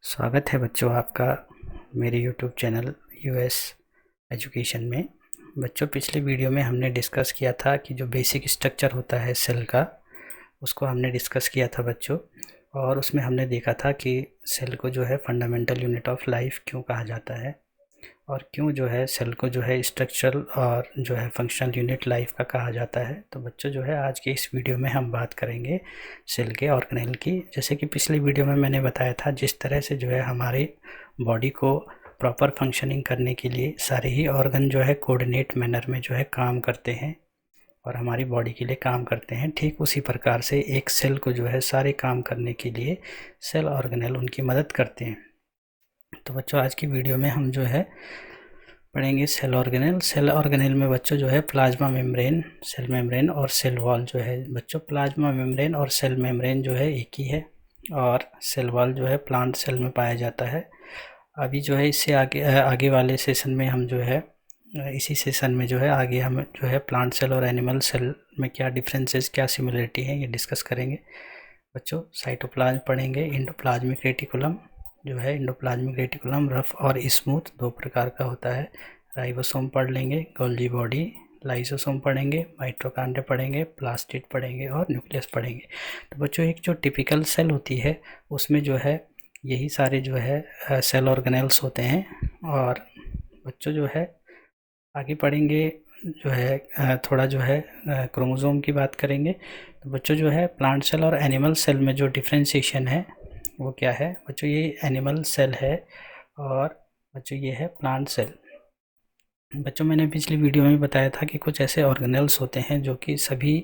स्वागत है बच्चों आपका मेरे यूट्यूब चैनल यूएस एजुकेशन में। बच्चों, पिछले वीडियो में हमने डिस्कस किया था कि जो बेसिक स्ट्रक्चर होता है सेल का, उसको हमने डिस्कस किया था बच्चों। और उसमें हमने देखा था कि सेल को जो है फंडामेंटल यूनिट ऑफ लाइफ क्यों कहा जाता है और क्यों जो है सेल को जो है स्ट्रक्चरल और जो है फंक्शनल यूनिट लाइफ का कहा जाता है। तो बच्चों जो है आज के इस वीडियो में हम बात करेंगे सेल के ऑर्गेनेल की। जैसे कि पिछली वीडियो में मैंने बताया था, जिस तरह से जो है हमारी बॉडी को प्रॉपर फंक्शनिंग करने के लिए सारे ही ऑर्गन जो है कोऑर्डिनेट मैनर में जो है काम करते हैं और हमारी बॉडी के लिए काम करते हैं, ठीक उसी प्रकार से एक सेल को जो है सारे काम करने के लिए सेल ऑर्गेनेल उनकी मदद करते हैं। तो बच्चों आज की वीडियो में हम जो है पढ़ेंगे सेल ऑर्गेनेल। सेल ऑर्गेनेल में बच्चों जो है प्लाज्मा मेम्ब्रेन, सेल मेम्ब्रेन और सेल वॉल जो है बच्चों, प्लाज्मा मेम्ब्रेन और सेल मेम्ब्रेन जो है एक ही है और सेल वॉल जो है प्लांट सेल में पाया जाता है। अभी जो है इससे आगे वाले सेशन में हम जो है इसी सेशन में जो है आगे हम जो है प्लांट सेल और एनिमल सेल में क्या डिफरेंसेस, क्या सिमिलरिटी है, ये डिस्कस करेंगे। बच्चों साइटोप्लाज्म पढ़ेंगे, इंडोप्लाज्मिक रेटिकुलम जो है, इंडोप्लाज्मिक रेटिकुलम रफ और स्मूथ दो प्रकार का होता है। राइबोसोम पढ़ लेंगे, गोल्जी बॉडी, लाइसोसोम पढ़ेंगे, माइटोकॉन्ड्रिया पढ़ेंगे, प्लास्टिड पढ़ेंगे और न्यूक्लियस पढ़ेंगे। तो बच्चों एक जो टिपिकल सेल होती है उसमें जो है यही सारे जो है सेल ऑर्गेनेल्स होते हैं। और बच्चों जो है आगे पढ़ेंगे जो है थोड़ा जो है क्रोमोसोम की बात करेंगे। तो बच्चों जो है प्लांट सेल और एनिमल सेल में जो डिफ्रेंशिएशन है वो क्या है बच्चों, ये एनिमल सेल है और बच्चों ये है प्लांट सेल। बच्चों मैंने पिछली वीडियो में बताया था कि कुछ ऐसे ऑर्गेनेल्स होते हैं जो कि सभी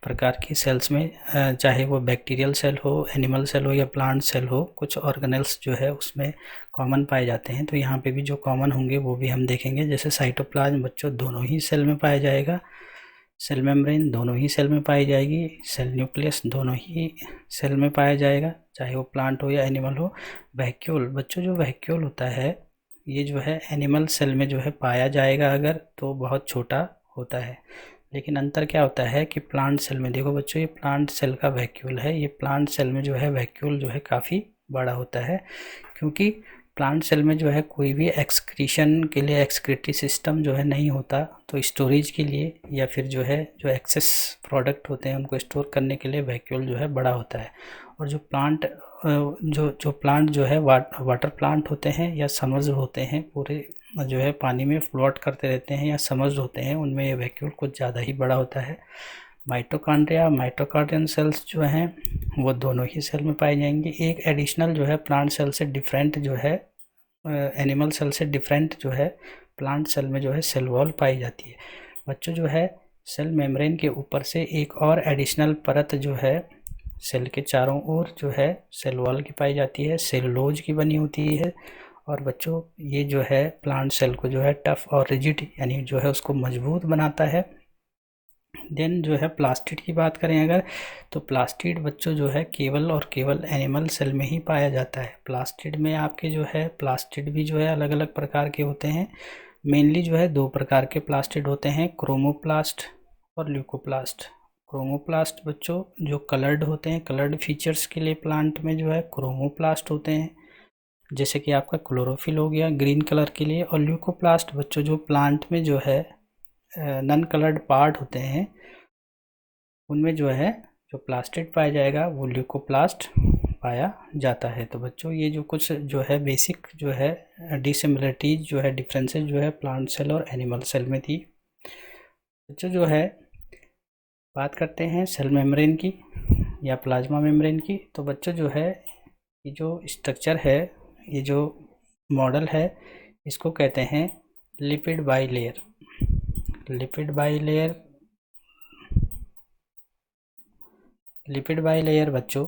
प्रकार की सेल्स में, चाहे वो बैक्टीरियल सेल हो, एनिमल सेल हो या प्लांट सेल हो, कुछ ऑर्गेनेल्स जो है उसमें कॉमन पाए जाते हैं। तो यहाँ पे भी जो कॉमन होंगे वो भी हम देखेंगे। जैसे साइटोप्लाज्म बच्चों दोनों ही सेल में पाया जाएगा, सेल मेम्ब्रेन दोनों ही सेल में पाई जाएगी, सेल न्यूक्लियस दोनों ही सेल में पाया जाएगा, चाहे वो प्लांट हो या एनिमल हो। वैक्यूल बच्चों, जो वैक्यूल होता है ये जो है एनिमल सेल में जो है पाया जाएगा अगर, तो बहुत छोटा होता है। लेकिन अंतर क्या होता है कि प्लांट सेल में, देखो बच्चों ये प्लांट सेल का वैक्यूल है, ये प्लांट सेल में जो है वैक्यूल जो है काफ़ी बड़ा होता है, क्योंकि प्लांट सेल में जो है कोई भी एक्सक्रीशन के लिए एक्सक्रीटरी सिस्टम जो है नहीं होता। तो स्टोरेज के लिए या फिर जो है जो एक्सेस प्रोडक्ट होते हैं उनको स्टोर करने के लिए वैक्यूल जो है बड़ा होता है। और जो प्लांट प्लांट जो है वाटर प्लांट होते हैं या समर्ज होते हैं, पूरे जो है पानी में फ्लोट करते रहते हैं या समर्ज होते हैं, उनमें ये वैक्यूल कुछ ज़्यादा ही बड़ा होता है। माइटोकॉन्ड्रिया, माइटोकॉन्ड्रियन सेल्स जो हैं वो दोनों ही सेल में पाई जाएंगी। एक एडिशनल जो है प्लांट सेल से डिफरेंट जो है एनिमल सेल से डिफरेंट जो है प्लांट सेल में जो है सेल वॉल पाई जाती है। बच्चों जो है सेल मेम्ब्रेन के ऊपर से एक और एडिशनल परत जो है सेल के चारों ओर जो है सेल वॉल की पाई जाती है, सेलुलोज की बनी होती है। और बच्चों ये जो है प्लांट सेल को जो है टफ और रिजिड यानी जो है उसको मजबूत बनाता है। देन जो है प्लास्टिड की बात करें अगर, तो प्लास्टिड बच्चों जो है केवल और केवल एनिमल सेल में ही पाया जाता है। प्लास्टिड में आपके जो है प्लास्टिड भी जो है अलग अलग प्रकार के होते हैं। मेनली जो है दो प्रकार के प्लास्टिड होते हैं, क्रोमोप्लास्ट और ल्यूकोप्लास्ट। क्रोमोप्लास्ट बच्चों जो कलर्ड होते हैं, कलर्ड फीचर्स के लिए प्लांट में जो है क्रोमोप्लास्ट होते हैं, जैसे कि आपका क्लोरोफिल हो गया ग्रीन कलर के लिए। और ल्यूकोप्लास्ट बच्चों जो प्लांट में जो है नन कलर्ड पार्ट होते हैं, उनमें जो है जो प्लास्टिड पाया जाएगा वो ल्यूकोप्लास्ट पाया जाता है। तो बच्चों ये जो कुछ जो है बेसिक जो है डिसिमिलरिटीज जो है डिफरेंसेस जो है प्लांट सेल और एनिमल सेल में थी। बच्चों जो है बात करते हैं सेल मेम्ब्रेन की या प्लाज्मा मेम्ब्रेन की। तो बच्चों जो है ये जो स्ट्रक्चर है, ये जो मॉडल है, इसको कहते हैं lipid bilayer. Lipid bilayer, lipid bilayer बच्चों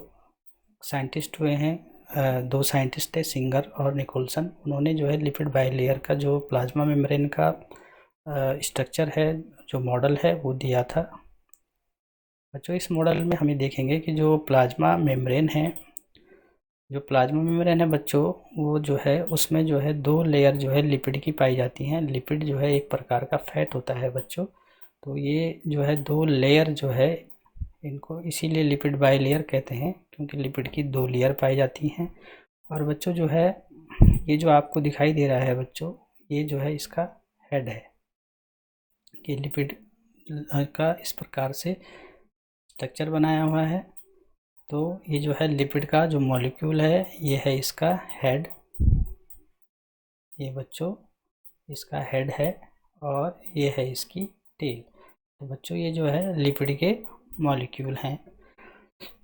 साइंटिस्ट हुए हैं, दो साइंटिस्ट थे, सिंगर और निकोलसन। उन्होंने जो है लिपिड बाइलेयर का जो प्लाज्मा मेम्ब्रेन का स्ट्रक्चर है, जो मॉडल है वो दिया था। बच्चों इस मॉडल में हमें देखेंगे कि जो प्लाज्मा मेम्ब्रेन है, जो प्लाज्मा मेम्ब्रेन है बच्चों, वो जो है उसमें जो है दो लेयर जो है लिपिड की पाई जाती हैं। लिपिड जो है एक प्रकार का फैट होता है बच्चों। तो ये जो है दो लेयर जो है, इनको इसीलिए लिपिड बाइलेयर कहते हैं, क्योंकि लिपिड की दो लेयर पाई जाती हैं। और बच्चों जो है ये जो आपको दिखाई दे रहा है बच्चों, ये जो है इसका हेड है। ये लिपिड का इस प्रकार से स्ट्रक्चर बनाया हुआ है। तो ये जो है लिपिड का जो मॉलिक्यूल है ये है इसका हेड। ये बच्चों इसका हेड है और ये है इसकी टेल। तो बच्चों ये जो है लिपिड के मॉलिक्यूल हैं।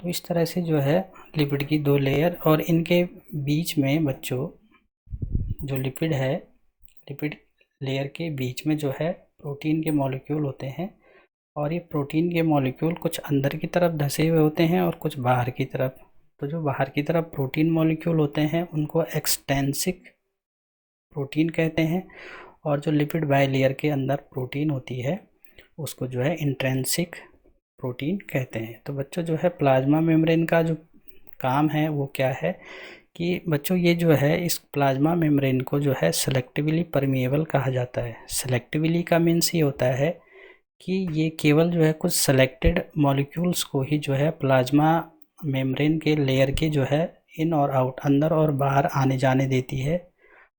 तो इस तरह से जो है लिपिड की दो लेयर और इनके बीच में बच्चों जो लिपिड है, लिपिड लेयर के बीच में जो है प्रोटीन के मॉलिक्यूल होते हैं। और ये प्रोटीन के मॉलिक्यूल कुछ अंदर की तरफ धंसे हुए होते हैं और कुछ बाहर की तरफ। तो जो बाहर की तरफ प्रोटीन मॉलिक्यूल होते हैं उनको एक्सटेंसिक प्रोटीन कहते हैं, और जो लिपिड बाइलेयर के अंदर प्रोटीन होती है उसको जो है इंट्रिंसिक प्रोटीन कहते हैं। तो बच्चों जो है प्लाज्मा मेम्ब्रेन का जो काम है वो क्या है कि बच्चों ये जो है इस प्लाज्मा मेम्ब्रेन को जो है सेलेक्टिवली परमिएबल कहा जाता है। सेलेक्टिवली का मीन्स ये होता है कि ये केवल जो है कुछ सेलेक्टेड मॉलिक्यूल्स को ही जो है प्लाज्मा मेम्ब्रेन के लेयर के जो है इन और आउट, अंदर और बाहर आने जाने देती है।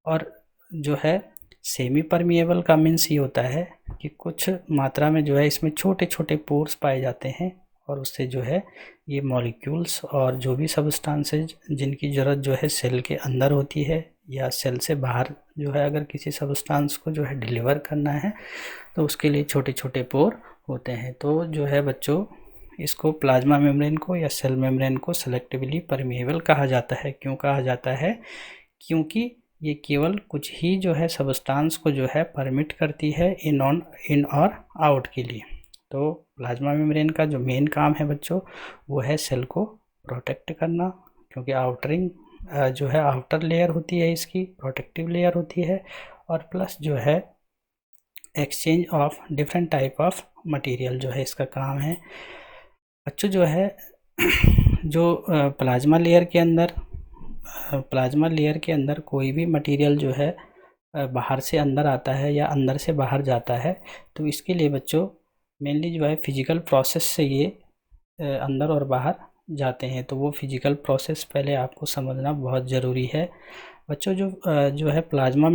और जो है सेमी परमिएबल का मीन्स ये होता है कि कुछ मात्रा में जो है इसमें छोटे छोटे पोर्स पाए जाते हैं और उससे जो है ये मॉलिक्यूल्स और जो भी सब्सटेंसेज जिनकी ज़रूरत जो है सेल के अंदर होती है या सेल से बाहर जो है अगर किसी सब्सटेंस को जो है डिलीवर करना है तो उसके लिए छोटे छोटे पोर होते हैं। तो जो है बच्चों इसको प्लाज्मा मेम्ब्रेन को या सेल मेम्ब्रेन को सेलेक्टिवली परमिएबल कहा जाता है। क्यों कहा जाता है? क्योंकि ये केवल कुछ ही जो है सब्सटेंस को जो है परमिट करती है इन और आउट के लिए। तो प्लाज्मा मेम्ब्रेन का जो मेन काम है बच्चों वो है सेल को प्रोटेक्ट करना, क्योंकि आउटरिंग जो है आउटर लेयर होती है इसकी, प्रोटेक्टिव लेयर होती है, और प्लस जो है exchange of different type of material जो है इसका काम है। बच्चों जो है जो प्लाज्मा लेयर के अंदर कोई भी मटेरियल जो है बाहर से अंदर आता है या अंदर से बाहर जाता है, तो इसके लिए बच्चों मेनली जो है फिजिकल प्रोसेस से ये अंदर और बाहर जाते हैं। तो वो फिजिकल प्रोसेस पहले आपको समझना बहुत ज़रूरी है बच्चों। जो है प्लाज्मा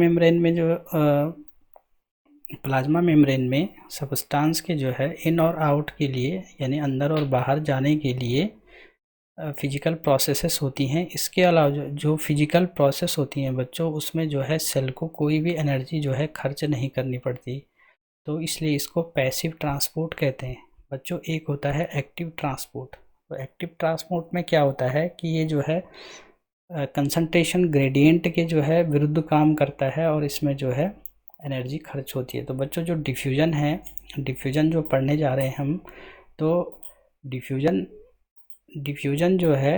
मेम्ब्रेन में सब्सटेंस के जो है इन और आउट के लिए यानी अंदर और बाहर जाने के लिए फिजिकल प्रोसेसेस होती हैं। इसके अलावा जो फिजिकल प्रोसेस होती हैं बच्चों उसमें जो है सेल को कोई भी एनर्जी जो है खर्च नहीं करनी पड़ती, तो इसलिए इसको पैसिव ट्रांसपोर्ट कहते हैं बच्चों। एक होता है एक्टिव ट्रांसपोर्ट। तो एक्टिव ट्रांसपोर्ट में क्या होता है कि ये जो है कंसंट्रेशन ग्रेडियंट के जो है विरुद्ध काम करता है और इसमें जो है एनर्जी खर्च होती है। तो बच्चों जो डिफ्यूजन है, डिफ्यूजन जो पढ़ने जा रहे हैं हम, तो डिफ्यूजन जो है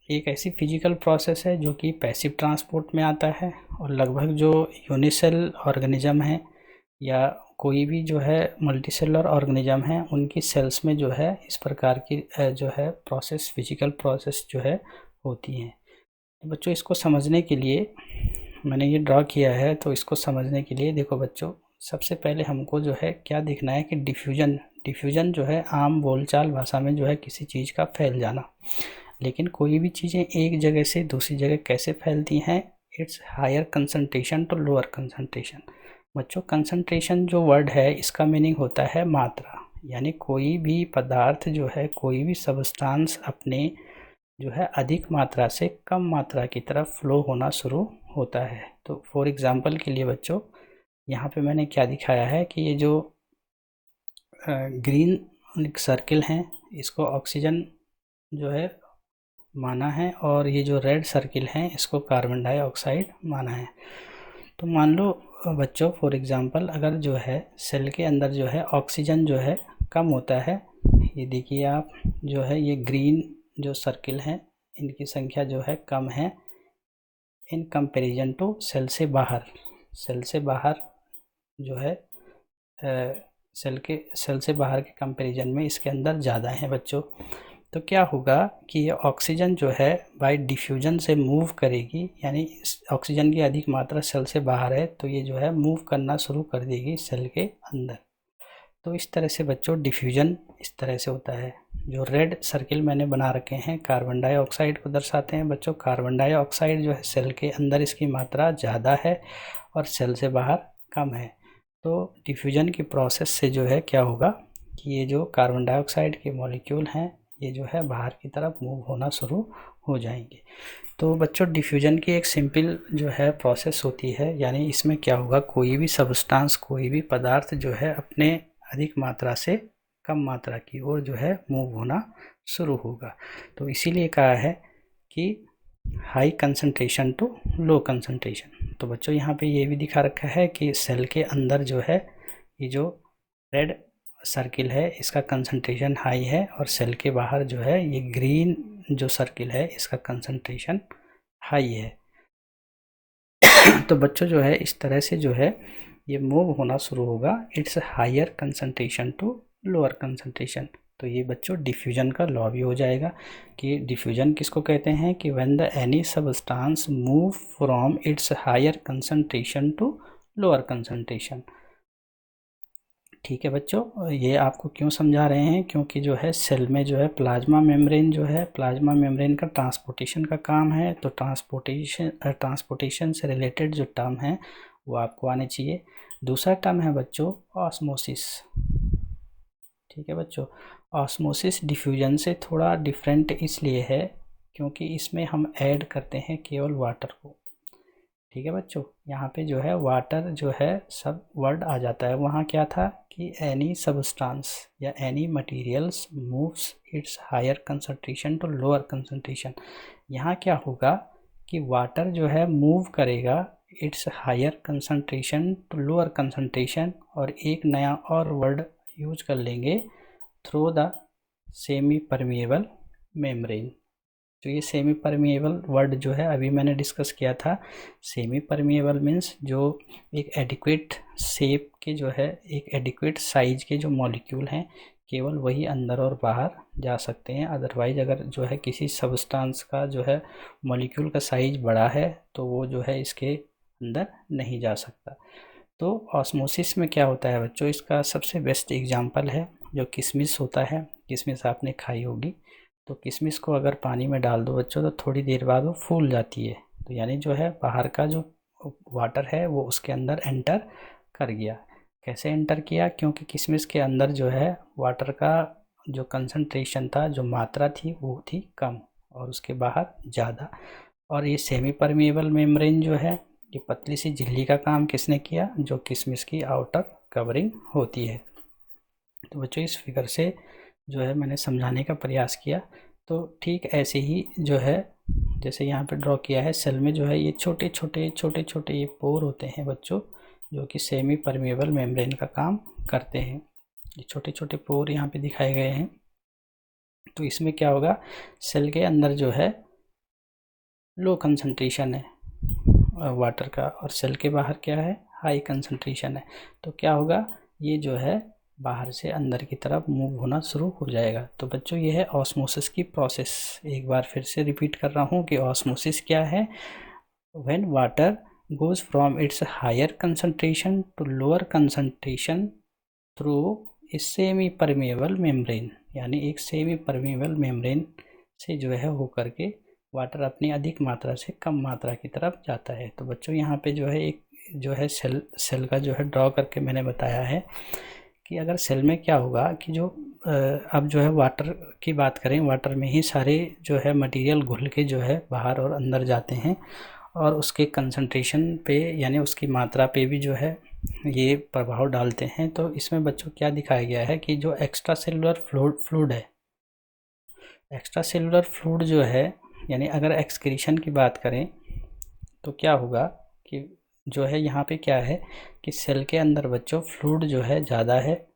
एक ऐसी फिजिकल प्रोसेस है जो कि पैसिव ट्रांसपोर्ट में आता है, और लगभग जो यूनिसेल ऑर्गेनिज्म है या कोई भी जो है मल्टीसेलुलर ऑर्गेनिज्म है उनकी सेल्स में जो है इस प्रकार की जो है प्रोसेस, फिजिकल प्रोसेस जो है होती हैं। बच्चों इसको समझने के लिए मैंने ये ड्रॉ किया है। तो इसको समझने के लिए देखो बच्चों, सबसे पहले हमको जो है क्या देखना है कि डिफ्यूजन जो है आम बोलचाल भाषा में जो है किसी चीज़ का फैल जाना। लेकिन कोई भी चीज़ें एक जगह से दूसरी जगह कैसे फैलती हैं? Its higher concentration to lower concentration. बच्चों कंसंट्रेशन जो वर्ड है इसका मीनिंग होता है मात्रा, यानी कोई भी पदार्थ जो है, कोई भी सब्सटेंस अपने जो है अधिक मात्रा से कम मात्रा की तरफ फ्लो होना शुरू होता है। तो फॉर एग्ज़ाम्पल के लिए बच्चों यहाँ पे मैंने क्या दिखाया है कि ये जो ग्रीन सर्किल हैं इसको ऑक्सीजन जो है माना है, और ये जो रेड सर्किल हैं इसको कार्बन डाइऑक्साइड माना है। तो मान लो बच्चों फॉर एग्ज़ाम्पल अगर जो है सेल के अंदर जो है ऑक्सीजन जो है कम होता है, ये देखिए आप जो है ये ग्रीन जो सर्किल हैं इनकी संख्या जो है कम है इन कंपैरिजन टू सेल से बाहर जो है सेल से बाहर के कंपैरिजन में इसके अंदर ज़्यादा है बच्चों। तो क्या होगा कि ये ऑक्सीजन जो है बाय डिफ्यूजन से मूव करेगी, यानी ऑक्सीजन की अधिक मात्रा सेल से बाहर है तो ये जो है मूव करना शुरू कर देगी सेल के अंदर। तो इस तरह से बच्चों डिफ्यूजन इस तरह से होता है। जो रेड सर्किल मैंने बना रखे हैं कार्बन डाइऑक्साइड को दर्शाते हैं बच्चों। कार्बन डाइऑक्साइड जो है सेल के अंदर इसकी मात्रा ज़्यादा है और सेल से बाहर कम है। तो डिफ्यूजन की प्रोसेस से जो है क्या होगा कि ये जो कार्बन डाइऑक्साइड के मॉलिक्यूल हैं ये जो है बाहर की तरफ मूव होना शुरू हो जाएंगे। तो बच्चों डिफ्यूजन की एक सिंपल जो है प्रोसेस होती है, यानी इसमें क्या होगा, कोई भी सब्सटेंस, कोई भी पदार्थ जो है अपने अधिक मात्रा से कम मात्रा की ओर जो है मूव होना शुरू होगा। तो इसीलिए कहा है कि high concentration to low concentration. तो बच्चों यहाँ पे ये भी दिखा रखा है कि सेल के अंदर जो है ये जो रेड सर्किल है इसका कंसंट्रेशन हाई है और सेल के बाहर जो है ये ग्रीन जो सर्किल है इसका कंसंट्रेशन हाई है। तो बच्चों जो है इस तरह से जो है ये मूव होना शुरू होगा, its higher concentration to lower concentration. तो ये बच्चों डिफ्यूजन का लॉ भी हो जाएगा कि डिफ्यूजन किसको कहते हैं कि when the any substance move from its higher concentration to lower concentration. ठीक है बच्चों, ये आपको क्यों समझा रहे हैं, क्योंकि जो है सेल में जो है प्लाज्मा मेम्ब्रेन जो है, प्लाज्मा मेम्ब्रेन का ट्रांसपोर्टेशन का काम है। तो ट्रांसपोर्टेशन से रिलेटेड जो टर्म है वो आपको आने चाहिए। दूसरा टर्म है बच्चों ऑस्मोसिस। ठीक है बच्चों, ऑस्मोसिस डिफ्यूजन से थोड़ा डिफरेंट इसलिए है क्योंकि इसमें हम ऐड करते हैं केवल वाटर को। ठीक है बच्चों, यहाँ पे जो है वाटर जो है सब वर्ड आ जाता है, वहाँ क्या था कि एनी सबस्टांस या any materials moves its higher concentration to lower concentration. यहाँ क्या होगा कि वाटर जो है मूव करेगा its higher concentration to lower concentration, और एक नया और वर्ड यूज कर लेंगे through the semi permeable membrane. तो ये सेमी परमिएबल वर्ड जो है अभी मैंने डिस्कस किया था। सेमी परमिएबल मीन्स जो एक एडिक्वेट शेप के जो है, एक एडिक्वेट साइज के जो मॉलिक्यूल हैं केवल वही अंदर और बाहर जा सकते हैं। अदरवाइज अगर जो है किसी सबस्टेंस का जो है मॉलिक्यूल का साइज बड़ा है तो वो जो है इसके अंदर नहीं जा सकता। तो ऑस्मोसिस में क्या होता है बच्चों, इसका सबसे बेस्ट एग्जांपल है जो किशमिश होता है। किशमिश आपने खाई होगी, तो किशमिश को अगर पानी में डाल दो बच्चों तो थोड़ी देर बाद वो फूल जाती है। तो यानी जो है बाहर का जो वाटर है वो उसके अंदर एंटर कर गया। कैसे एंटर किया, क्योंकि किशमिश के अंदर जो है वाटर का जो कंसंट्रेशन था, जो मात्रा थी वो थी कम और उसके बाहर ज़्यादा। और ये सेमी परमिएबल मेम्ब्रेन जो है ये पतली सी झिल्ली का काम किसने किया, जो किशमिश की आउटर कवरिंग होती है। तो बच्चों इस फिगर से जो है मैंने समझाने का प्रयास किया। तो ठीक ऐसे ही जो है जैसे यहाँ पे ड्रॉ किया है, सेल में जो है ये छोटे छोटे ये पोर होते हैं बच्चों, जो कि सेमी परमिएबल मेम्ब्रेन का काम करते हैं। ये छोटे छोटे पोर यहाँ पे दिखाए गए हैं। तो इसमें क्या होगा, सेल के अंदर जो है लो कंसंट्रेशन है वाटर का और सेल के बाहर क्या है, हाई कंसंट्रेशन है। तो क्या होगा, ये जो है बाहर से अंदर की तरफ मूव होना शुरू हो जाएगा। तो बच्चों ये है ऑस्मोसिस की प्रोसेस। एक बार फिर से रिपीट कर रहा हूँ कि ऑस्मोसिस क्या है, when water goes from its higher concentration to lower concentration through a semi permeable membrane. यानी एक सेमी परमिएबल मेम्ब्रेन से जो है होकर के वाटर अपनी अधिक मात्रा से कम मात्रा की तरफ जाता है। तो बच्चों यहाँ पे जो है एक जो है सेल का जो है ड्रॉ करके मैंने बताया है कि अगर सेल में क्या होगा कि जो अब जो है वाटर की बात करें, वाटर में ही सारे जो है मटेरियल घुल के जो है बाहर और अंदर जाते हैं और उसके कंसंट्रेशन पे यानी उसकी मात्रा पे भी जो है ये प्रभाव डालते हैं। तो इसमें बच्चों क्या दिखाया गया है कि जो एक्स्ट्रा सेलुलर फ्लूइड है, एक्स्ट्रा सेलुलर फ्लूइड जो है, यानी अगर एक्सक्रीशन की बात करें तो क्या होगा कि जो है यहाँ पे क्या है कि सेल के अंदर बच्चों फ्लूइड जो है ज़्यादा है।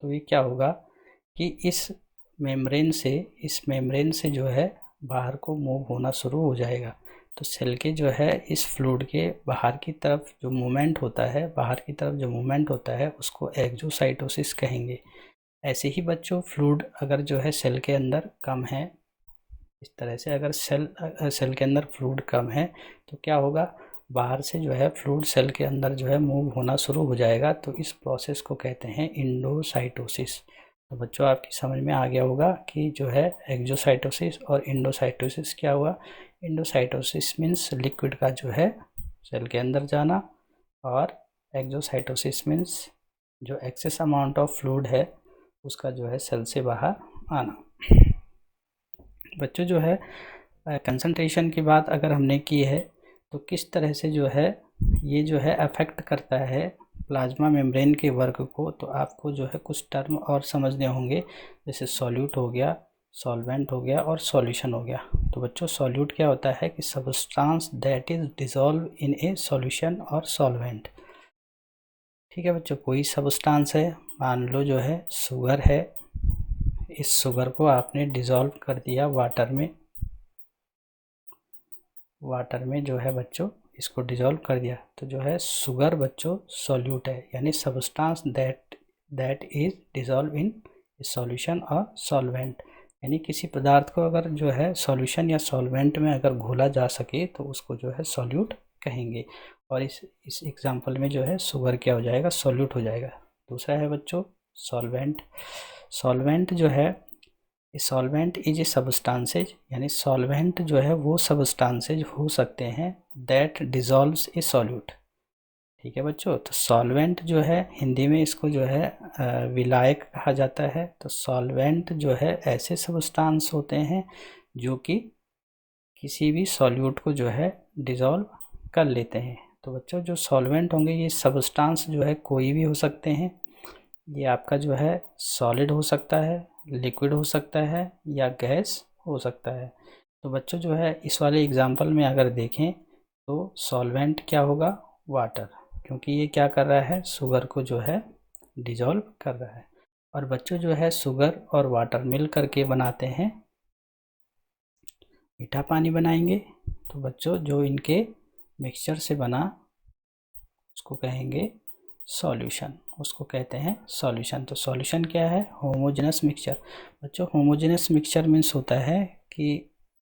तो ये क्या होगा कि इस मेम्ब्रेन से जो है बाहर को मूव होना शुरू हो जाएगा। तो सेल के जो है इस फ्लूइड के बाहर की तरफ जो मूवमेंट होता है, बाहर की तरफ जो मूवमेंट होता है उसको एक्सोसाइटोसिस कहेंगे। ऐसे ही बच्चों फ्लूइड अगर जो है सेल के अंदर कम है, इस तरह से अगर सेल के अंदर फ्लूइड कम है तो क्या होगा, बाहर से जो है फ्लूइड सेल के अंदर जो है मूव होना शुरू हो जाएगा। तो इस प्रोसेस को कहते हैं इंडोसाइटोसिस। तो बच्चों आपकी समझ में आ गया होगा कि जो है एक्जोसाइटोसिस और इंडोसाइटोसिस क्या हुआ। इंडोसाइटोसिस मीन्स लिक्विड का जो है सेल के अंदर जाना, और एक्जोसाइटोसिस मीन्स जो एक्सेस अमाउंट ऑफ फ्लूइड है उसका जो है सेल से बाहर आना। बच्चों जो है कंसंट्रेशन की बात अगर हमने की है तो किस तरह से जो है ये जो है अफेक्ट करता है प्लाज्मा मेम्ब्रेन के वर्क को, तो आपको जो है कुछ टर्म और समझने होंगे, जैसे सॉल्यूट हो गया, सॉल्वेंट हो गया और सॉल्यूशन हो गया। तो बच्चों सॉल्यूट क्या होता है कि substance that is dissolve in A solution और सॉल्वेंट। ठीक है बच्चों, कोई सबस्टांस है, मान लो जो है शुगर है, इस शुगर को आपने डिसॉल्व कर दिया वाटर में जो है बच्चों इसको डिसॉल्व कर दिया, तो जो है शुगर बच्चों सॉल्यूट है, यानी substance that is dissolve in solution और सॉल्वेंट। यानी किसी पदार्थ को अगर जो है सॉल्यूशन या सॉल्वेंट में अगर घोला जा सके तो उसको जो है सॉल्यूट कहेंगे। और इस एग्जांपल में जो है शुगर क्या हो जाएगा, सॉल्यूट हो जाएगा। दूसरा है बच्चों सॉल्वेंट। सॉल्वेंट जो है सॉल्वेंट इज ए सबस्टांसेज, यानी सॉल्वेंट जो है वो सबस्टांसेज हो सकते हैं दैट डिसॉल्व्स ए सॉल्यूट। ठीक है बच्चों, तो सॉल्वेंट जो है हिंदी में इसको जो है विलायक कहा जाता है। तो सॉल्वेंट जो है ऐसे सबस्टांस होते हैं जो कि किसी भी सॉल्यूट को जो है डिसॉल्व कर लेते हैं। तो बच्चों जो सॉल्वेंट होंगे ये सबस्टांस जो है कोई भी हो सकते हैं। ये आपका जो है सॉलिड हो सकता है, लिक्विड हो सकता है या गैस हो सकता है। तो बच्चों जो है इस वाले एग्जांपल में अगर देखें तो सॉल्वेंट क्या होगा, वाटर, क्योंकि ये क्या कर रहा है, शुगर को जो है डिसॉल्व कर रहा है। और बच्चों जो है शुगर और वाटर मिल करके बनाते हैं मीठा पानी बनाएंगे। तो बच्चों जो इनके मिक्सचर से बना उसको कहेंगे सॉल्यूशन, उसको कहते हैं सॉल्यूशन। तो सॉल्यूशन क्या है, होमोजेनस मिक्सचर। बच्चों होमोजेनस मिक्सचर मीन्स होता है कि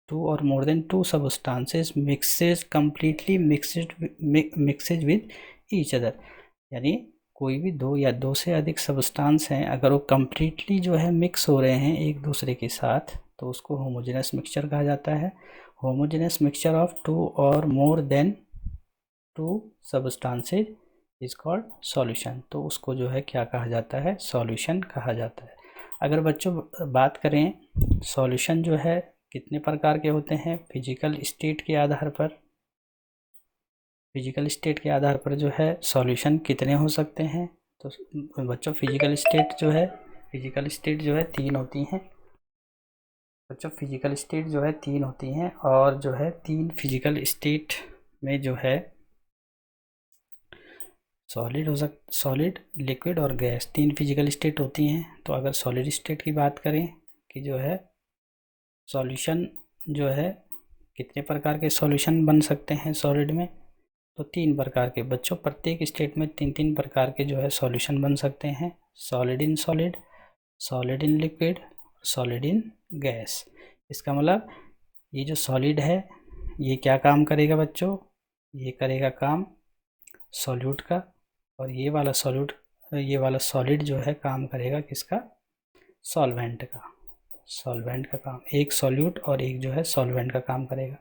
टू और more than two substances mixes completely mixes with each other, यानी कोई भी दो या दो से अधिक सबस्टांस हैं अगर वो कम्प्लीटली जो है मिक्स हो रहे हैं एक दूसरे के साथ तो उसको होमोजेनस मिक्सचर कहा जाता है। होमोजेनस मिक्सचर ऑफ टू और more than two substances is called solution. तो उसको जो है क्या कहा जाता है, सॉल्यूशन कहा जाता है। अगर बच्चों बात करें सॉल्यूशन जो है कितने प्रकार के होते हैं, फिजिकल स्टेट के आधार पर, फिजिकल स्टेट के आधार पर जो है सॉल्यूशन कितने हो सकते हैं। तो बच्चों फिजिकल स्टेट जो है तीन होती हैं। बच्चों फिजिकल स्टेट जो है तीन होती हैं, और जो है तीन फिजिकल स्टेट में जो है सॉलिड, लिक्विड और गैस, तीन फिजिकल स्टेट होती हैं। तो अगर सॉलिड स्टेट की बात करें कि जो है सॉल्यूशन जो है कितने प्रकार के सॉल्यूशन बन सकते हैं सॉलिड में, तो तीन प्रकार के। बच्चों प्रत्येक स्टेट में तीन तीन प्रकार के जो है सॉल्यूशन बन सकते हैं, solid in solid, solid in liquid, solid in gas. इसका मतलब ये जो सॉलिड है ये क्या काम करेगा बच्चों, ये करेगा काम सॉल्यूट का, और ये वाला सॉलिड जो है काम करेगा किसका, सॉल्वेंट का काम, एक सॉल्यूट और एक जो है सॉल्वेंट का काम करेगा।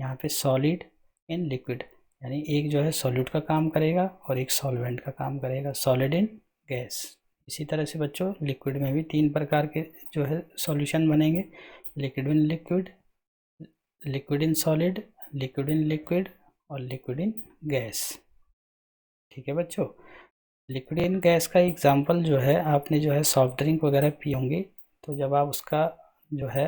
यहाँ पे सॉलिड इन लिक्विड, यानी एक जो है सॉल्यूट का काम करेगा और एक सॉल्वेंट का काम करेगा, सॉलिड इन गैस। इसी तरह से बच्चों लिक्विड में भी तीन प्रकार के जो है सॉल्यूशन बनेंगे, liquid in liquid, liquid in solid, liquid in liquid और लिक्विड इन गैस। ठीक है बच्चों, लिक्विड इन गैस का एग्जांपल जो है आपने जो है सॉफ्ट ड्रिंक वगैरह पी होंगे, तो जब आप उसका जो है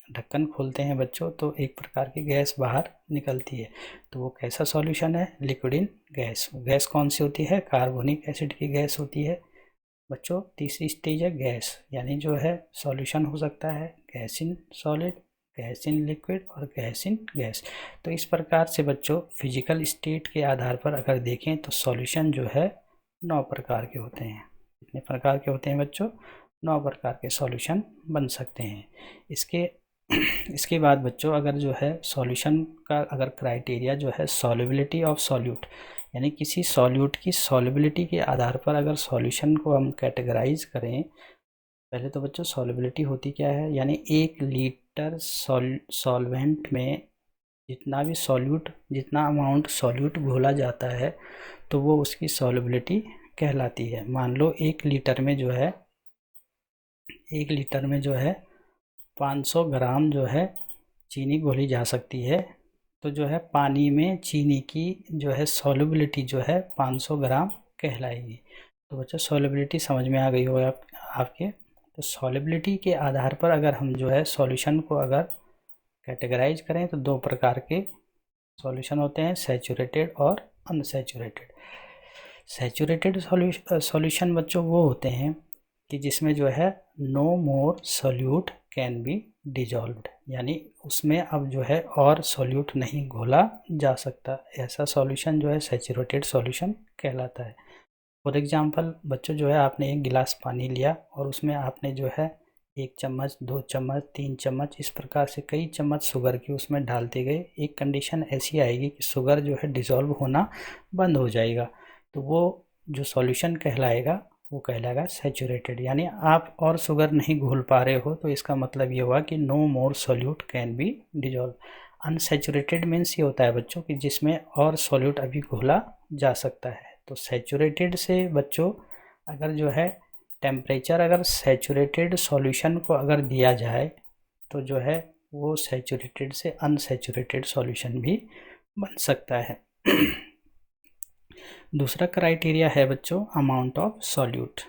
ढक्कन खोलते हैं बच्चों तो एक प्रकार की गैस बाहर निकलती है, तो वो कैसा सॉल्यूशन है, लिक्विड इन गैस। गैस कौन सी होती है, कार्बोनिक एसिड की गैस होती है बच्चों। तीसरी स्टेज है गैस, यानी जो है सॉल्यूशन हो सकता है gas in solid, gas in liquid और गैस इन गैस। तो इस प्रकार से बच्चों फिजिकल स्टेट के आधार पर अगर देखें तो सॉल्यूशन जो है 9 प्रकार के होते हैं। कितने प्रकार के होते हैं बच्चों, 9 प्रकार के सॉल्यूशन बन सकते हैं। इसके बाद बच्चों अगर जो है सॉल्यूशन का अगर क्राइटेरिया जो है सॉल्युबिलिटी ऑफ सॉल्यूट, यानी किसी सॉल्यूट की सॉल्युबिलिटी के आधार पर अगर सॉल्यूशन को हम कैटेगराइज करें पहले तो बच्चों सॉल्युबिलिटी होती क्या है, यानी 1 लीटर सॉल्वेंट में जितना भी सॉल्यूट, जितना अमाउंट सॉल्यूट घोला जाता है तो वो उसकी सॉल्युबिलिटी कहलाती है। मान लो 1 लीटर में जो है 500 ग्राम जो है चीनी घोली जा सकती है, तो जो है पानी में चीनी की जो है सॉल्युबिलिटी जो है 500 ग्राम कहलाएगी। तो बच्चों सॉल्युबिलिटी समझ में आ गई होगा आपके। तो सॉल्युबिलिटी के आधार पर अगर हम जो है सॉल्यूशन को अगर कैटेगराइज करें तो 2 प्रकार के सॉल्यूशन होते हैं, सैचुरेटेड और अनसैचुरेटेड। सैचुरेटेड सॉल्यूशन बच्चों वो होते हैं कि जिसमें जो है no more solute can be dissolved, यानी उसमें अब जो है और सॉल्यूट नहीं घोला जा सकता, ऐसा सॉल्यूशन जो है सैचुरेटेड सॉल्यूशन कहलाता है। फॉर एग्जांपल बच्चों जो है आपने 1 गिलास पानी लिया और उसमें आपने जो है 1 चम्मच, 2 चम्मच, 3 चम्मच, इस प्रकार से कई चम्मच शुगर की उसमें डालते गए। एक कंडीशन ऐसी आएगी कि शुगर जो है डिज़ोल्व होना बंद हो जाएगा, तो वो जो सॉल्यूशन कहलाएगा वो कहलाएगा सैचुरेटेड, यानी आप और शुगर नहीं घोल पा रहे हो, तो इसका मतलब ये हुआ कि no more solute can be dissolve. Unsaturated means ये होता है बच्चों कि जिसमें और सॉल्यूट अभी घोला जा सकता है। तो सैचुरेटेड से बच्चों अगर जो है टेम्परेचर अगर सैचुरेटेड सॉल्यूशन को अगर दिया जाए तो जो है वो सैचुरेटेड से अनसैचुरेटेड सॉल्यूशन भी बन सकता है। दूसरा क्राइटेरिया है बच्चों amount of solute.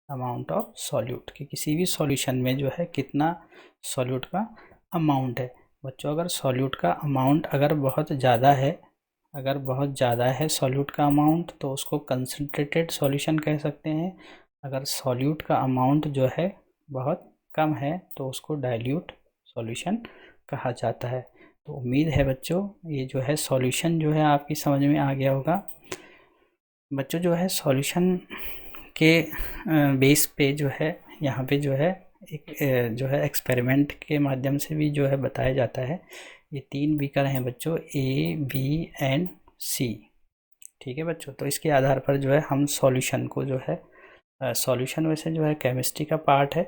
Amount of solute कि किसी भी सॉल्यूशन में जो है कितना सॉल्यूट का अमाउंट है। बच्चों अगर सॉल्यूट का अमाउंट अगर बहुत ज़्यादा है सॉल्यूट का अमाउंट, तो उसको कंसनट्रेटेड सॉल्यूशन कह सकते हैं। अगर सॉल्यूट का अमाउंट जो है बहुत कम है तो उसको डाइल्यूट सॉल्यूशन कहा जाता है। तो उम्मीद है बच्चों ये जो है सॉल्यूशन जो है आपकी समझ में आ गया होगा। बच्चों जो है सॉल्यूशन के बेस पे जो है यहाँ पे जो है एक जो है एक्सपेरिमेंट के माध्यम से भी जो है बताया जाता है। ये 3 बीकर हैं बच्चों, ए, बी एंड सी। ठीक है बच्चों, तो इसके आधार पर जो है हम सॉल्यूशन को जो है सॉल्यूशन वैसे जो है केमिस्ट्री का पार्ट है,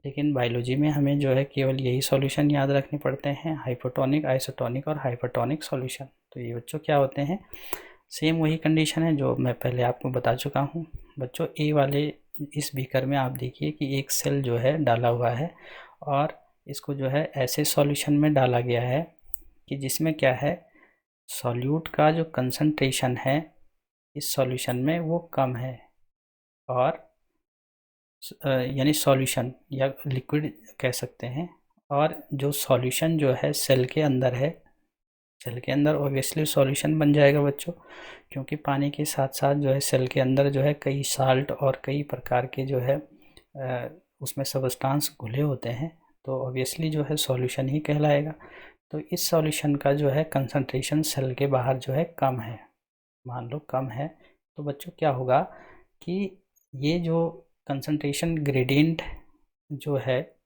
लेकिन बायोलॉजी में हमें जो है केवल यही सॉल्यूशन याद रखने पड़ते हैं, हाइपोटोनिक, आइसोटोनिक और हाइपरटोनिक सॉल्यूशन। तो ये बच्चों क्या होते हैं, सेम वही कंडीशन है जो मैं पहले आपको बता चुका हूँ। बच्चों ए वाले इस बीकर में आप देखिए कि एक सेल जो है डाला हुआ है और इसको जो है ऐसे सॉल्यूशन में डाला गया है कि जिसमें क्या है सॉल्यूट का जो कंसंट्रेशन है इस सॉल्यूशन में वो कम है, और यानी सॉल्यूशन या लिक्विड कह सकते हैं। और जो सॉल्यूशन जो है सेल के अंदर है, सेल के अंदर ऑब्वियसली सॉल्यूशन बन जाएगा बच्चों, क्योंकि पानी के साथ साथ जो है सेल के अंदर जो है कई साल्ट और कई प्रकार के जो है उसमें सब्सटेंस घुले होते हैं, तो ऑब्वियसली जो है सॉल्यूशन ही कहलाएगा। तो इस सॉल्यूशन का जो है कंसंट्रेशन सेल के बाहर जो है कम है, मान लो कम है, तो बच्चों क्या होगा कि ये जो कंसंट्रेशन ग्रेडियंट जो है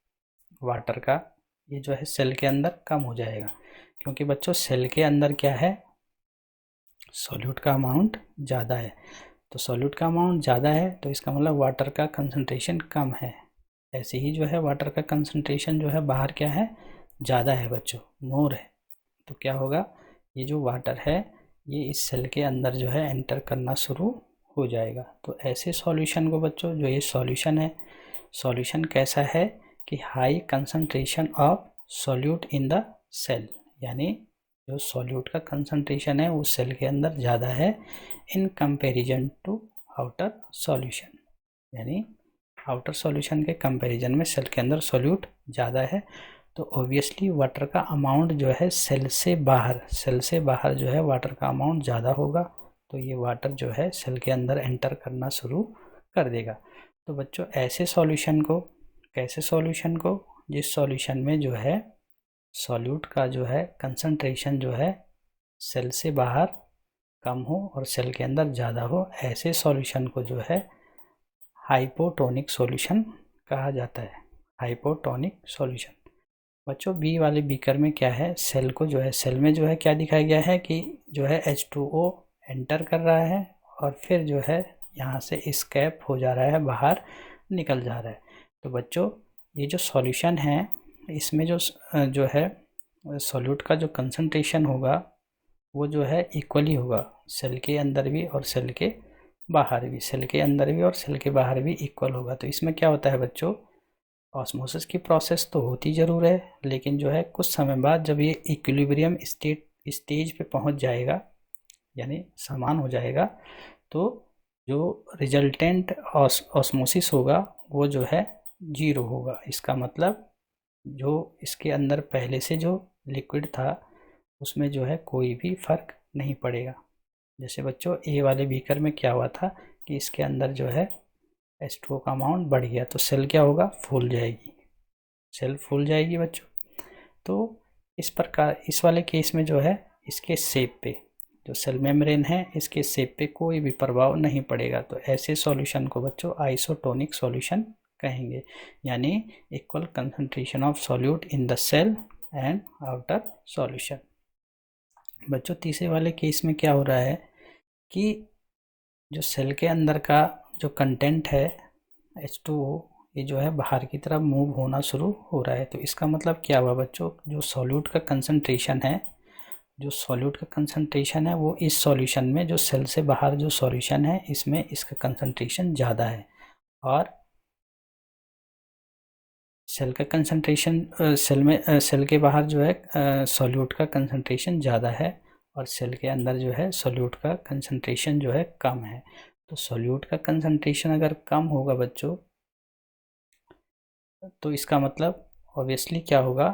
वाटर का, ये जो है सेल के अंदर कम हो जाएगा, क्योंकि बच्चों सेल के अंदर क्या है सॉल्यूट का अमाउंट ज़्यादा है। तो सॉल्यूट का अमाउंट ज़्यादा है तो इसका मतलब वाटर का कंसंट्रेशन कम है। ऐसे ही जो है वाटर का कंसंट्रेशन जो है बाहर क्या है ज़्यादा है बच्चों, मोर है। तो क्या होगा ये जो वाटर है ये इस सेल के अंदर जो है एंटर करना शुरू हो जाएगा। तो ऐसे सॉल्यूशन को बच्चों जो ये सॉल्यूशन है, सॉल्यूशन कैसा है कि high concentration of solute in the cell, यानी जो सॉल्यूट का कंसंट्रेशन है वो सेल के अंदर ज़्यादा है in comparison to outer solution, यानी आउटर सॉल्यूशन के कंपैरिजन में सेल के अंदर सॉल्यूट ज़्यादा है। तो ऑब्वियसली वाटर का अमाउंट जो है सेल से बाहर जो है वाटर का अमाउंट ज़्यादा होगा, तो ये वाटर जो है सेल के अंदर एंटर करना शुरू कर देगा। तो बच्चों ऐसे सॉल्यूशन को, कैसे सॉल्यूशन को, जिस सॉल्यूशन में जो है सॉल्यूट का जो है कंसंट्रेशन जो है सेल से बाहर कम हो और सेल के अंदर ज़्यादा हो, ऐसे सॉल्यूशन को जो है हाइपोटोनिक सॉल्यूशन कहा जाता है, हाइपोटोनिक सॉल्यूशन। बच्चों बी वाले बीकर में क्या है, सेल को जो है सेल में जो है क्या दिखाया गया है कि जो है H2O एंटर कर रहा है और फिर जो है यहाँ से एस्केप हो जा रहा है, बाहर निकल जा रहा है। तो बच्चों ये जो सॉल्यूशन है इसमें जो है सॉल्यूट का जो कंसंट्रेशन होगा वो जो है इक्वली होगा, सेल के अंदर भी और सेल के बाहर भी, सेल के अंदर भी और सेल के बाहर भी इक्वल होगा। तो इसमें क्या होता है बच्चों, ऑस्मोसिस की प्रोसेस तो होती ज़रूर है, लेकिन जो है कुछ समय बाद जब ये इक्विलिब्रियम स्टेज पे पहुंच जाएगा, यानी समान हो जाएगा, तो जो रिजल्टेंट ऑस्मोसिस होगा वो जो है 0 होगा। इसका मतलब जो इसके अंदर पहले से जो लिक्विड था उसमें जो है कोई भी फ़र्क नहीं पड़ेगा। जैसे बच्चों ए वाले बीकर में क्या हुआ था कि इसके अंदर जो है H2O का अमाउंट बढ़ गया, तो सेल क्या होगा, फूल जाएगी, सेल फूल जाएगी बच्चों। तो इस प्रकार इस वाले केस में जो है इसके शेप पे, जो सेल मेम्ब्रेन है इसके शेप पे कोई भी प्रभाव नहीं पड़ेगा। तो ऐसे सॉल्यूशन को बच्चों आइसोटोनिक सॉल्यूशन कहेंगे, यानी equal concentration of solute in the cell and outer solution. बच्चों तीसरे वाले केस में क्या हो रहा है कि जो सेल के अंदर का जो कंटेंट है H2O, ये जो है बाहर की तरफ मूव होना शुरू हो रहा है। तो इसका मतलब क्या हुआ बच्चों, जो सॉल्यूट का कंसंट्रेशन है, जो सॉल्यूट का कंसंट्रेशन है वो इस सॉल्यूशन में, जो सेल से बाहर जो सॉल्यूशन है इसमें इसका कंसंट्रेशन ज़्यादा है, और सेल का कंसंट्रेशन सेल के बाहर जो है सॉल्यूट का कंसंट्रेशन ज़्यादा है, और सेल के अंदर जो है सॉल्यूट का कंसंट्रेशन जो है कम है। तो सॉल्यूट का कंसंट्रेशन अगर कम होगा बच्चों, तो इसका मतलब ऑब्वियसली क्या होगा,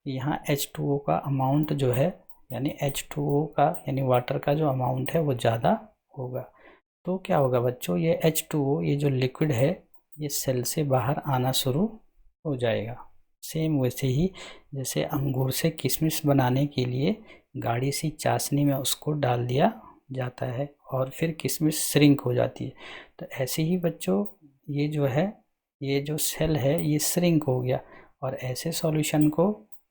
यहाँ H2O का अमाउंट जो है, यानी H2O का यानी वाटर का जो अमाउंट है वो ज़्यादा होगा। तो क्या होगा बच्चों, ये H2O ये जो लिक्विड है ये सेल से बाहर आना शुरू हो जाएगा। सेम वैसे ही जैसे अंगूर से किशमिश बनाने के लिए गाढ़ी सी चाशनी में उसको डाल दिया जाता है और फिर किशमिश श्रिंक हो जाती है। तो ऐसे ही बच्चों ये जो है, ये जो सेल है ये श्रिंक हो गया, और ऐसे सॉल्यूशन को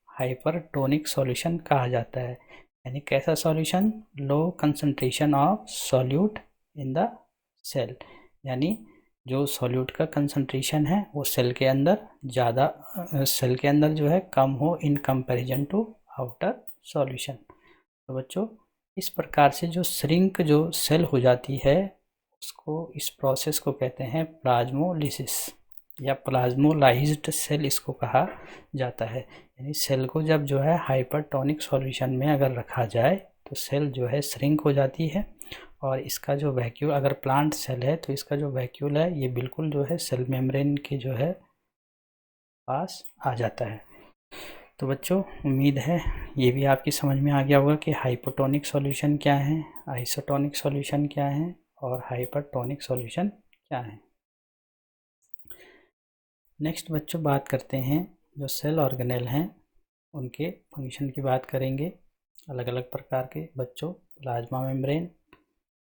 हाइपरटोनिक सॉल्यूशन कहा जाता है। यानी कैसा solution, low concentration of solute in the cell, यानी जो सॉल्यूट का कंसंट्रेशन है वो सेल के अंदर ज़्यादा, सेल के अंदर जो है कम हो in comparison to outer solution. तो बच्चों इस प्रकार से जो श्रिंक जो सेल हो जाती है उसको, इस प्रोसेस को कहते हैं प्लाज्मोलिसिस या प्लाज्मोलाइज्ड सेल इसको कहा जाता है। यानी सेल को जब जो है हाइपरटोनिक सॉल्यूशन में अगर रखा जाए तो सेल जो है श्रिंक हो जाती है, और इसका जो वैक्यूल, अगर प्लांट सेल है तो इसका जो वैक्यूल है ये बिल्कुल जो है सेल मेम्ब्रेन के जो है पास आ जाता है। तो बच्चों उम्मीद है ये भी आपकी समझ में आ गया होगा कि हाइपोटोनिक सॉल्यूशन क्या है, आइसोटोनिक सॉल्यूशन क्या है और हाइपरटोनिक सॉल्यूशन क्या है। नेक्स्ट बच्चों बात करते हैं जो सेल ऑर्गेनेल हैं उनके फंक्शन की बात करेंगे, अलग अलग प्रकार के। बच्चों प्लाज्मा मेम्ब्रेन,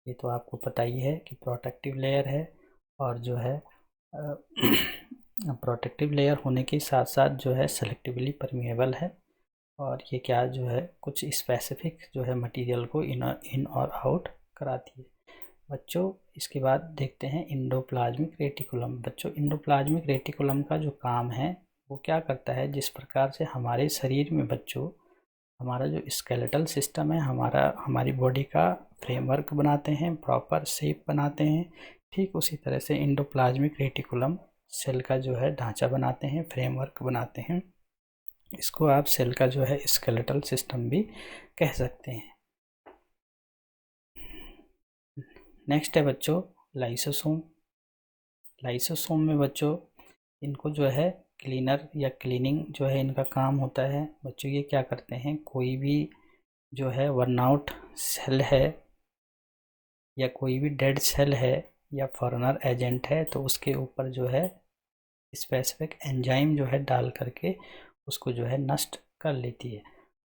ये तो आपको पता ही है कि प्रोटेक्टिव लेयर है, और जो है प्रोटेक्टिव लेयर होने के साथ साथ जो है सेलेक्टिवली परमिएबल है, और ये क्या जो है कुछ स्पेसिफिक जो है मटेरियल को इन और आउट कराती है। बच्चों इसके बाद देखते हैं इंडोप्लाज्मिक रेटिकुलम। बच्चों इंडोप्लाज्मिक रेटिकुलम का जो काम है वो क्या करता है, जिस प्रकार से हमारे शरीर में बच्चों हमारा जो स्केलेटल सिस्टम है, हमारी बॉडी का फ्रेमवर्क बनाते हैं, प्रॉपर शेप बनाते हैं, ठीक उसी तरह से इंडोप्लाज्मिक रेटिकुलम सेल का जो है ढांचा बनाते हैं, फ्रेमवर्क बनाते हैं। इसको आप सेल का जो है स्केलेटल सिस्टम भी कह सकते हैं। नेक्स्ट है बच्चों लाइसोसोम। लाइसोसोम में बच्चों इनको जो है क्लीनर या क्लीनिंग जो है इनका काम होता है। बच्चों ये क्या करते हैं, कोई भी जो है वर्नआउट सेल है या कोई भी डेड सेल है या फॉरेनर एजेंट है तो उसके ऊपर जो है स्पेसिफिक एंजाइम जो है डाल करके उसको जो है नष्ट कर लेती है।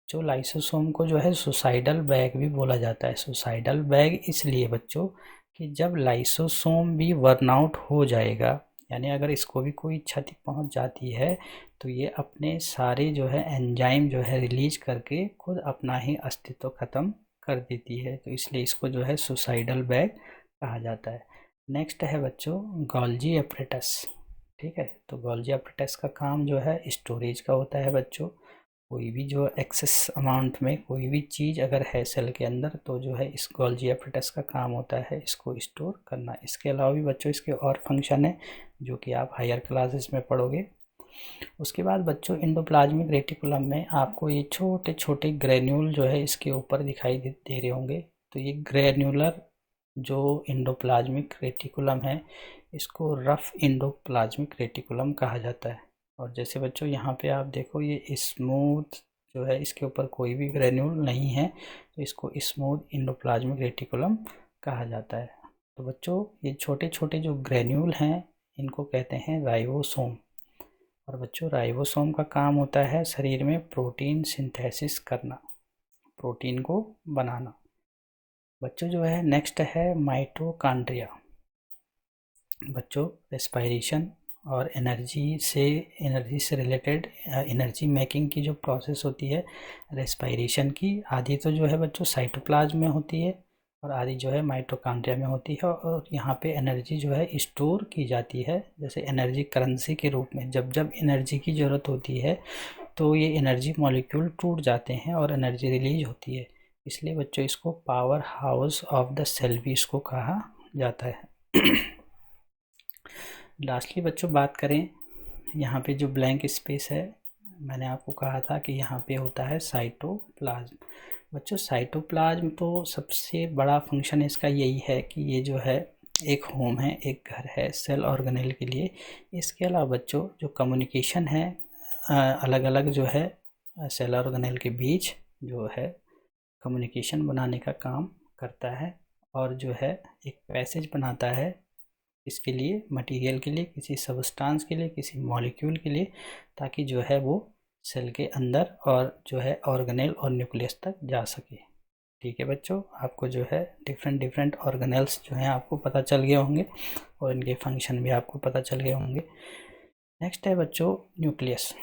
जो लाइसोसोम को जो है सुसाइडल बैग भी बोला जाता है। सुसाइडल बैग इसलिए बच्चों कि जब लाइसोसोम भी वर्नआउट हो जाएगा, यानी अगर इसको भी कोई क्षति पहुंच जाती है तो ये अपने सारे जो है एंजाइम जो है रिलीज करके खुद अपना ही अस्तित्व ख़त्म कर देती है, तो इसलिए इसको जो है सुसाइडल बैग कहा जाता है। नेक्स्ट है बच्चों गॉल्जी एपरेटस। ठीक है। तो गोल्जी एप्परेटस का काम जो है स्टोरेज का होता है बच्चों। कोई भी जो एक्सेस अमाउंट में कोई भी चीज़ अगर है सेल के अंदर तो जो है इस गोल्जी एप्परेटस का काम होता है इसको स्टोर करना। इसके अलावा भी बच्चों इसके और फंक्शन है जो कि आप हायर क्लासेस में पढ़ोगे। उसके बाद बच्चों एंडोप्लाज्मिक रेटिकुलम में आपको ये छोटे छोटे ग्रेन्यूल जो है इसके ऊपर दिखाई दे रहे होंगे। तो ये ग्रेन्यूलर जो एंडोप्लाज्मिक रेटिकुलम है इसको रफ एंडोप्लाज्मिक रेटिकुलम कहा जाता है। और जैसे बच्चों यहाँ पे आप देखो ये स्मूथ जो है इसके ऊपर कोई भी ग्रेन्यूल नहीं है तो इसको स्मूथ एंडोप्लाज्मिक रेटिकुलम कहा जाता है। तो बच्चों ये छोटे छोटे जो ग्रेन्यूल हैं इनको कहते हैं राइबोसोम। और बच्चों राइबोसोम का काम होता है शरीर में प्रोटीन सिंथेसिस करना, प्रोटीन को बनाना। बच्चों जो है नेक्स्ट है माइटोकॉन्ड्रिया। बच्चों रेस्पिरेशन और एनर्जी से रिलेटेड एनर्जी मेकिंग की जो प्रोसेस होती है रेस्पिरेशन की, आधी तो जो है बच्चों साइटोप्लाज्म में होती है और आधी जो है माइटोकॉन्ड्रिया में होती है। और यहाँ पे एनर्जी जो है स्टोर की जाती है जैसे एनर्जी करेंसी के रूप में। जब जब एनर्जी की ज़रूरत होती है तो ये एनर्जी मॉलिक्यूल टूट जाते हैं और एनर्जी रिलीज होती है। इसलिए बच्चों इसको power house of the cell भी इसको कहा जाता है। लास्टली बच्चों बात करें यहाँ पे जो ब्लैंक स्पेस है, मैंने आपको कहा था कि यहाँ पे होता है साइटोप्लाज्म। बच्चों साइटोप्लाज्म तो सबसे बड़ा फंक्शन इसका यही है कि ये जो है एक होम है, एक घर है सेल ऑर्गेनेल के लिए। इसके अलावा बच्चों जो कम्युनिकेशन है अलग अलग जो है सेल ऑर्गेनेल के बीच जो है कम्युनिकेशन बनाने का काम करता है और जो है एक पैसेज बनाता है इसके लिए, मटेरियल के लिए, किसी सब्सटेंस के लिए, किसी मॉलिक्यूल के लिए, ताकि जो है वो सेल के अंदर और जो है ऑर्गेनेल और न्यूक्लियस तक जा सके। ठीक है बच्चों, आपको जो है डिफरेंट ऑर्गेनेल्स जो हैं आपको पता चल गए होंगे और इनके फंक्शन भी आपको पता चल गए होंगे। नेक्स्ट है बच्चों न्यूक्लियस।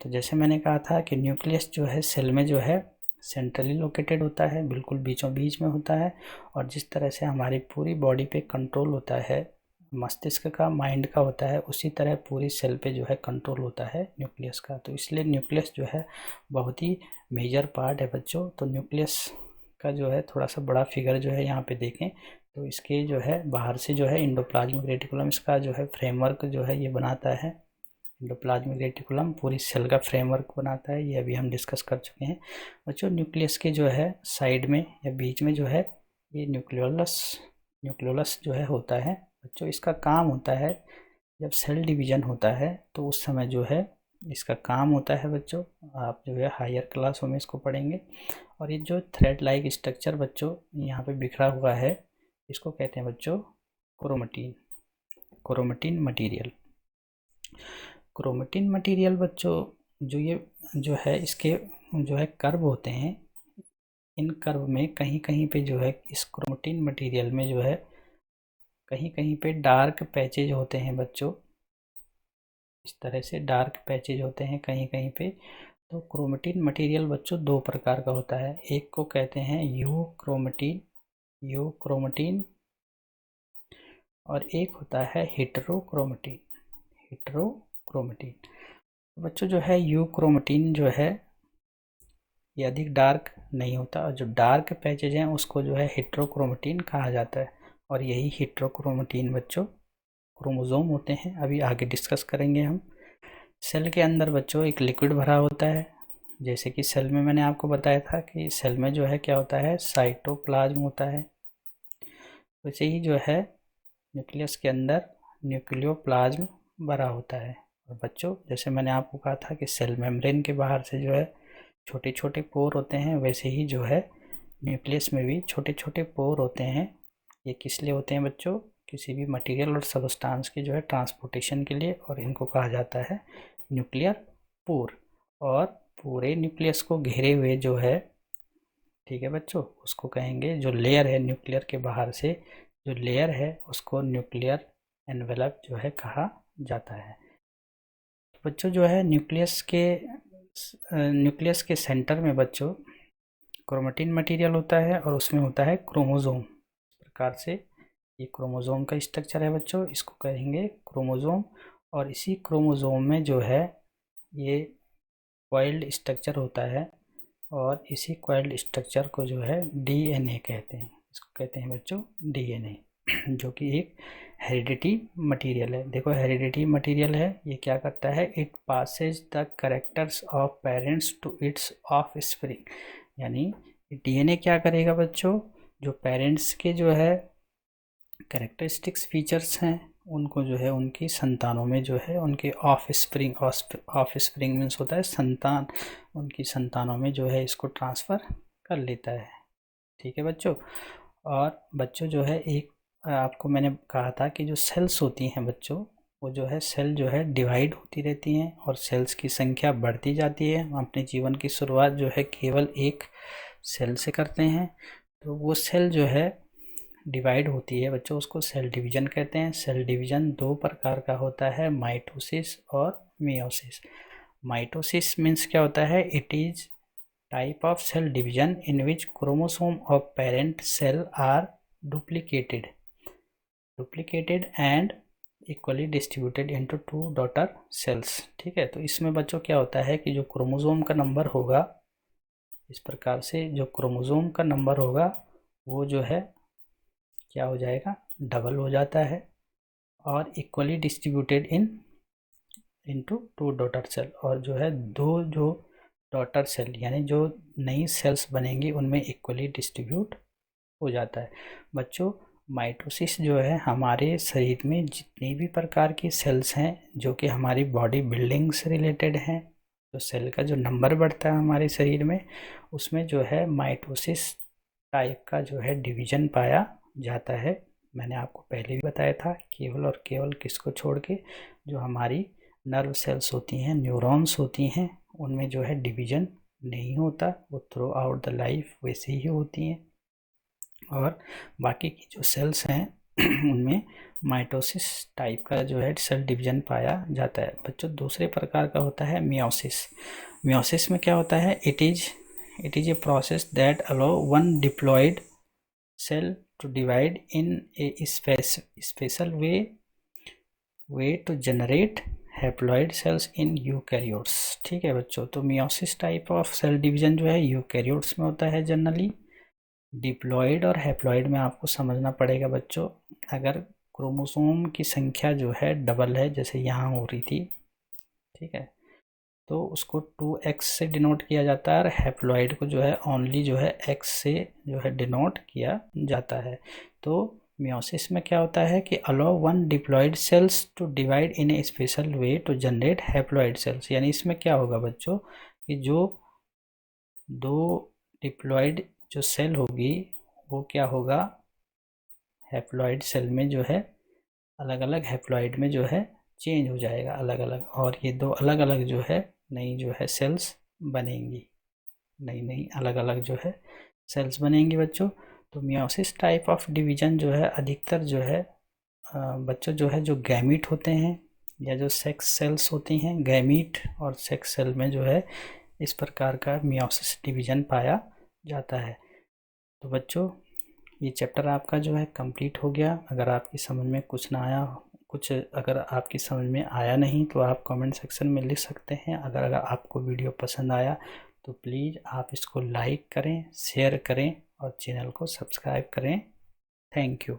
तो जैसे मैंने कहा था कि न्यूक्लियस जो है सेल में जो है सेंट्रली लोकेटेड होता है, बिल्कुल बीचों बीच में होता है। और जिस तरह से हमारी पूरी बॉडी पे कंट्रोल होता है मस्तिष्क का, माइंड का होता है, उसी तरह पूरी सेल पे जो है कंट्रोल होता है न्यूक्लियस का। तो इसलिए न्यूक्लियस जो है बहुत ही मेजर पार्ट है बच्चों। तो न्यूक्लियस का जो है थोड़ा सा बड़ा फिगर जो है यहाँ पे देखें तो इसके जो है बाहर से जो है एंडोप्लाज्मिक रेटिकुलम इसका जो है फ्रेमवर्क जो है ये बनाता है। एंडोप्लाज्मिक रेटिकुलम पूरी सेल का फ्रेमवर्क बनाता है, ये अभी हम डिस्कस कर चुके हैं बच्चों। न्यूक्लियस के जो है साइड में या बीच में जो है ये न्यूक्लियोलस जो है होता है बच्चों। इसका काम होता है जब सेल डिवीज़न होता है तो उस समय जो है इसका काम होता है बच्चों, आप जो है हायर क्लासों में इसको पढ़ेंगे। और ये जो थ्रेड लाइक स्ट्रक्चर बच्चों यहाँ पे बिखरा हुआ है इसको कहते हैं बच्चों क्रोमेटिन मटेरियल। क्रोमेटिन मटेरियल बच्चों जो ये जो है इसके जो है कर्व होते हैं, इन कर्व में कहीं कहीं पे जो है इस क्रोमेटिन मटेरियल में जो है कहीं कहीं पे डार्क पैचेज होते हैं बच्चों। इस तरह से डार्क पैचेज होते हैं कहीं कहीं पे। तो क्रोमेटिन मटेरियल बच्चों दो प्रकार का होता है, एक को कहते हैं यू क्रोमेटिन और एक होता है हेटेरोक्रोमेटिन। बच्चों जो है यू क्रोमेटिन जो है ये अधिक डार्क नहीं होता और जो डार्क पैचेज हैं उसको जो है हेटेरोक्रोमेटिन कहा जाता है। और यही हेटेरोक्रोमेटिन बच्चों क्रोमोसोम होते हैं, अभी आगे डिस्कस करेंगे हम। सेल के अंदर बच्चों एक लिक्विड भरा होता है, जैसे कि सेल में मैंने आपको बताया था कि सेल में जो है क्या होता है साइटोप्लाज्म होता है, वैसे ही जो है न्यूक्लियस के अंदर न्यूक्लियोप्लाज्म भरा होता है। और बच्चों जैसे मैंने आपको कहा था कि सेल मेम्ब्रेन के बाहर से जो है छोटे छोटे पोर होते हैं, वैसे ही जो है न्यूक्लियस में भी छोटे छोटे पोर होते हैं। ये किस लिए होते हैं बच्चों, किसी भी मटेरियल और सबस्टांस के जो है ट्रांसपोर्टेशन के लिए, और इनको कहा जाता है न्यूक्लियर पोर। और पूरे न्यूक्लियस को घेरे हुए जो है, ठीक है बच्चों, उसको कहेंगे जो लेयर है न्यूक्लियर के बाहर से जो लेयर है उसको न्यूक्लियर एनवेलप जो है कहा जाता है। तो बच्चों जो है न्यूक्लियस के सेंटर में बच्चों क्रोमेटिन मटेरियल होता है और उसमें होता है क्रोमोसोम। इस प्रकार से ये क्रोमोसोम का स्ट्रक्चर है बच्चों, इसको कहेंगे क्रोमोसोम। और इसी क्रोमोसोम में जो है ये कॉइल्ड स्ट्रक्चर होता है, और इसी कॉइल्ड स्ट्रक्चर को जो है डीएनए कहते हैं। इसको कहते हैं बच्चों डीएनए, जो कि एक हेरिडिटी मटेरियल है। देखो हेरिडिटी मटेरियल है, ये क्या करता है, it passes the characters of parents to its offspring. यानी डीएनए क्या करेगा बच्चों, जो पेरेंट्स के जो है कैरेक्टरिस्टिक्स फीचर्स हैं उनको जो है उनकी संतानों में जो है उनके ऑफ स्प्रिंग मीन्स होता है संतान, उनकी संतानों में जो है इसको ट्रांसफ़र कर लेता है। ठीक है बच्चों। और बच्चों जो है एक आपको मैंने कहा था कि जो सेल्स होती हैं बच्चों, वो जो है सेल जो है डिवाइड होती रहती हैं और सेल्स की संख्या बढ़ती जाती है। हम अपने जीवन की शुरुआत जो है केवल एक सेल से करते हैं, तो वो सेल जो है डिवाइड होती है बच्चों, उसको सेल डिवीजन कहते हैं। सेल डिवीजन दो प्रकार का होता है, माइटोसिस और मियोसिस। माइटोसिस मीन्स क्या होता है, it is type of cell division in which chromosome of parent cell are duplicated and equally distributed into two daughter cells. ठीक है, तो इसमें बच्चों क्या होता है कि जो क्रोमोसोम का नंबर होगा, इस प्रकार से जो क्रोमोसोम का नंबर होगा वो जो है क्या हो जाएगा, डबल हो जाता है और equally distributed into two daughter cell. और जो है दो जो डॉटर सेल यानी जो नई सेल्स बनेंगी उनमें इक्वली डिस्ट्रीब्यूट हो जाता है। बच्चों माइटोसिस जो है हमारे शरीर में जितनी भी प्रकार की सेल्स हैं जो कि हमारी बॉडी बिल्डिंग से रिलेटेड हैं, तो सेल का जो नंबर बढ़ता है हमारे शरीर में, उसमें जो है माइटोसिस टाइप का जो है डिवीज़न पाया जाता है। मैंने आपको पहले भी बताया था, केवल और केवल किसको छोड़ के, जो हमारी नर्व सेल्स होती हैं, न्यूरॉन्स होती हैं, उनमें जो है डिवीज़न नहीं होता, वो थ्रू आउट द लाइफ वैसे ही होती हैं। और बाकी की जो सेल्स हैं उनमें माइटोसिस टाइप का जो है सेल डिवीजन पाया जाता है। बच्चों दूसरे प्रकार का होता है मियोसिस। मियोसिस में क्या होता है, it is a process that allow one diploid cell to divide in a special way to generate haploid cells in eukaryotes. ठीक है बच्चों, तो meiosis type of cell division जो है यूकैरियोट्स में होता है जनरली। डिप्लॉयड और हैप्लॉयड में आपको समझना पड़ेगा बच्चों, अगर क्रोमोसोम की संख्या जो है डबल है, जैसे यहाँ हो रही थी, ठीक है, तो उसको 2x से डिनोट किया जाता है, और हैप्लॉयड को जो है ओनली जो है x से जो है डिनोट किया जाता है। तो मियोसिस में क्या होता है कि allow one diploid cells to divide in a special way to generate haploid cells. यानी इसमें क्या होगा बच्चों कि जो दो डिप्लॉयड जो सेल होगी वो क्या होगा, हैप्लॉइड सेल में जो है अलग अलग हैप्लॉइड में जो है चेंज हो जाएगा अलग अलग, और ये दो अलग अलग जो है नई जो है सेल्स बनेंगी, नई अलग अलग जो है सेल्स बनेंगी बच्चों। तो मियोसिस टाइप ऑफ डिवीजन जो है अधिकतर जो है बच्चों जो है जो गैमीट होते हैं या जो सेक्स सेल्स होती हैं, गैमीट और सेक्स सेल में जो है इस प्रकार का मियोसिस डिवीजन पाया जाता है। तो बच्चों ये चैप्टर आपका जो है कंप्लीट हो गया। अगर आपकी समझ में कुछ ना आया, कुछ अगर आपकी समझ में आया नहीं तो आप कमेंट सेक्शन में लिख सकते हैं। अगर आपको वीडियो पसंद आया तो प्लीज़ आप इसको लाइक करें, शेयर करें और चैनल को सब्सक्राइब करें। Thank you.